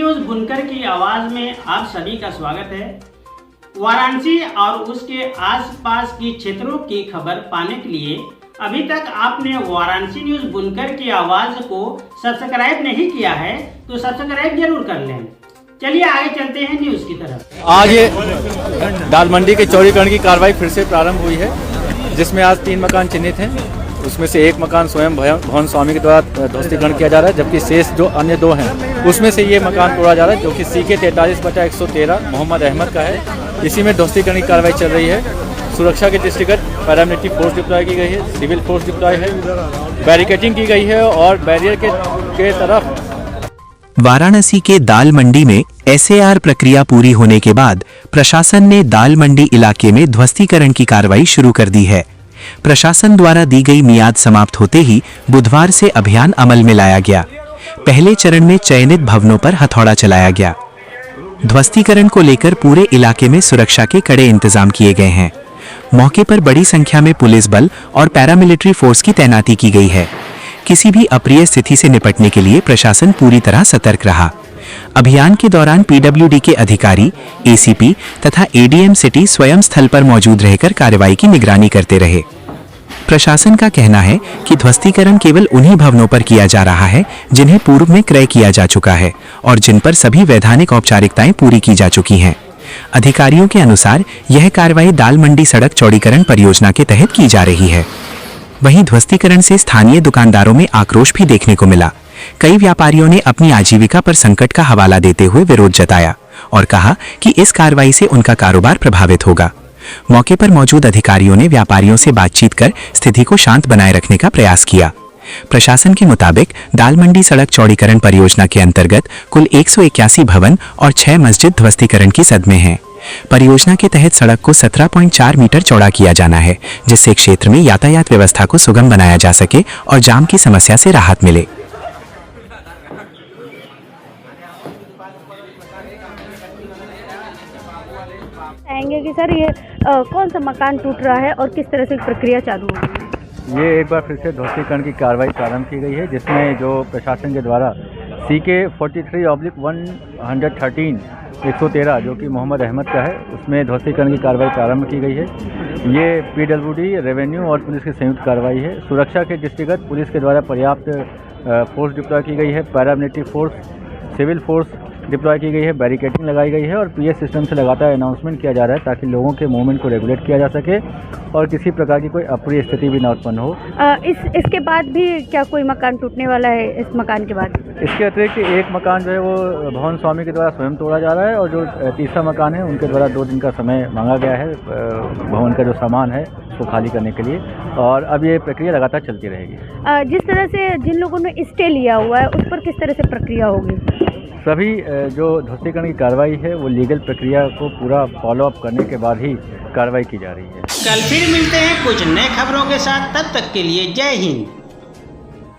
News बुनकर की आवाज में आप सभी का स्वागत है। वाराणसी और उसके आसपास की क्षेत्रों की खबर पाने के लिए अभी तक आपने वाराणसी न्यूज बुनकर की आवाज को सब्सक्राइब नहीं किया है तो सब्सक्राइब जरूर कर लें। चलिए आगे चलते हैं न्यूज की तरफ। आज ये दाल मंडी के चौड़ीकरण की कार्रवाई फिर से प्रारंभ हुई है, जिसमें आज 3 मकान चिन्हित हैं। उसमें से एक मकान स्वयं भवन स्वामी के द्वारा ध्वस्तीकरण किया जा रहा है, जबकि शेष जो अन्य 2 हैं उसमें से ये मकान तोड़ा जा रहा है, जो कि CK 43/113 मोहम्मद अहमद का है। इसी में ध्वस्तीकरण की कार्रवाई चल रही है। सुरक्षा के दृष्टिगत पैरामिलिट्री फोर्स डिप्लॉय की गई है, सिविल फोर्स डिप्लॉय है, बैरिकेडिंग की गई है और बैरियर के तरफ। वाराणसी के दाल मंडी में SAR प्रक्रिया पूरी होने के बाद प्रशासन ने दाल मंडी इलाके में ध्वस्तीकरण की कार्रवाई शुरू कर दी है। प्रशासन द्वारा दी गई मियाद समाप्त होते ही बुधवार से अभियान अमल में लाया गया। पहले चरण में चयनित भवनों पर हथौड़ा चलाया गया। ध्वस्तीकरण को लेकर पूरे इलाके में सुरक्षा के कड़े इंतजाम किए गए हैं। मौके पर बड़ी संख्या में पुलिस बल और पैरामिलिट्री फोर्स की तैनाती की गई है। किसी भी अप्रिय स्थिति से निपटने के लिए प्रशासन पूरी तरह सतर्क रहा। अभियान के दौरान PWD के अधिकारी, ACP तथा ADM सिटी स्वयं स्थल पर मौजूद रहकर कार्रवाई की निगरानी करते रहे। प्रशासन का कहना है कि ध्वस्तीकरण केवल उन्हीं भवनों पर किया जा रहा है जिन्हें पूर्व में क्रय किया जा चुका है और जिन पर सभी वैधानिक औपचारिकताएं पूरी की जा चुकी हैं। अधिकारियों के अनुसार यह कार्रवाई दाल मंडी सड़क चौड़ीकरण परियोजना के तहत की जा रही है। वहीं ध्वस्तीकरण से स्थानीय दुकानदारों में आक्रोश भी देखने को मिला। कई व्यापारियों ने अपनी आजीविका पर संकट का हवाला देते हुए विरोध जताया और कहा कि इस कार्रवाई से उनका कारोबार प्रभावित होगा। मौके पर मौजूद अधिकारियों ने व्यापारियों से बातचीत कर स्थिति को शांत बनाए रखने का प्रयास किया। प्रशासन के मुताबिक दाल मंडी सड़क चौड़ीकरण परियोजना के अंतर्गत कुल 181 भवन और 6 मस्जिद ध्वस्तीकरण की सद में हैं। परियोजना के तहत सड़क को 17.4 मीटर चौड़ा किया जाना है, जिससे क्षेत्र में यातायात व्यवस्था को सुगम बनाया जा सके और जाम की समस्या से राहत मिले। कहेंगे कि सर ये कौन सा मकान टूट रहा है और किस तरह से प्रक्रिया चालू होगी? ये एक बार फिर से ध्वस्तीकरण की कार्रवाई प्रारंभ की गई है, जिसमें जो प्रशासन के द्वारा CK 43/113 113 जो कि मोहम्मद अहमद का है, उसमें ध्वस्तीकरण की कार्रवाई प्रारंभ की गई है। ये PWD, रेवेन्यू और पुलिस की संयुक्त कार्रवाई है। सुरक्षा के दृष्टिगत पुलिस के द्वारा पर्याप्त फोर्स डिप्लॉय की गई है, paramilitary force, civil force deploy की गई है, बैरिकेडिंग लगाई गई है और PS सिस्टम से लगातार अनाउंसमेंट किया जा रहा है ताकि लोगों के मूवमेंट को रेगुलेट किया जा सके और किसी प्रकार की कोई अप्रिय स्थिति भी न उत्पन्न हो। इसके बाद भी क्या कोई मकान टूटने वाला है? इस मकान के बाद इसके अतिरिक्त एक मकान जो है वो भवन स्वामी के द्वारा स्वयं तोड़ा जा रहा है और जो तीसरा मकान है उनके द्वारा 2 दिन का समय मांगा गया है भवन का जो सामान है उसको खाली करने के लिए, और अब ये प्रक्रिया लगातार चलती रहेगी। जिस तरह से जिन लोगों ने स्टे लिया हुआ है उस पर किस तरह से प्रक्रिया होगी? सभी जो ध्वस्तीकरण की कार्रवाई है वो लीगल प्रक्रिया को पूरा फॉलोअप करने के बाद ही कार्रवाई की जा रही है। कल फिर मिलते हैं कुछ नए खबरों के साथ, तब तक के लिए जय हिंद।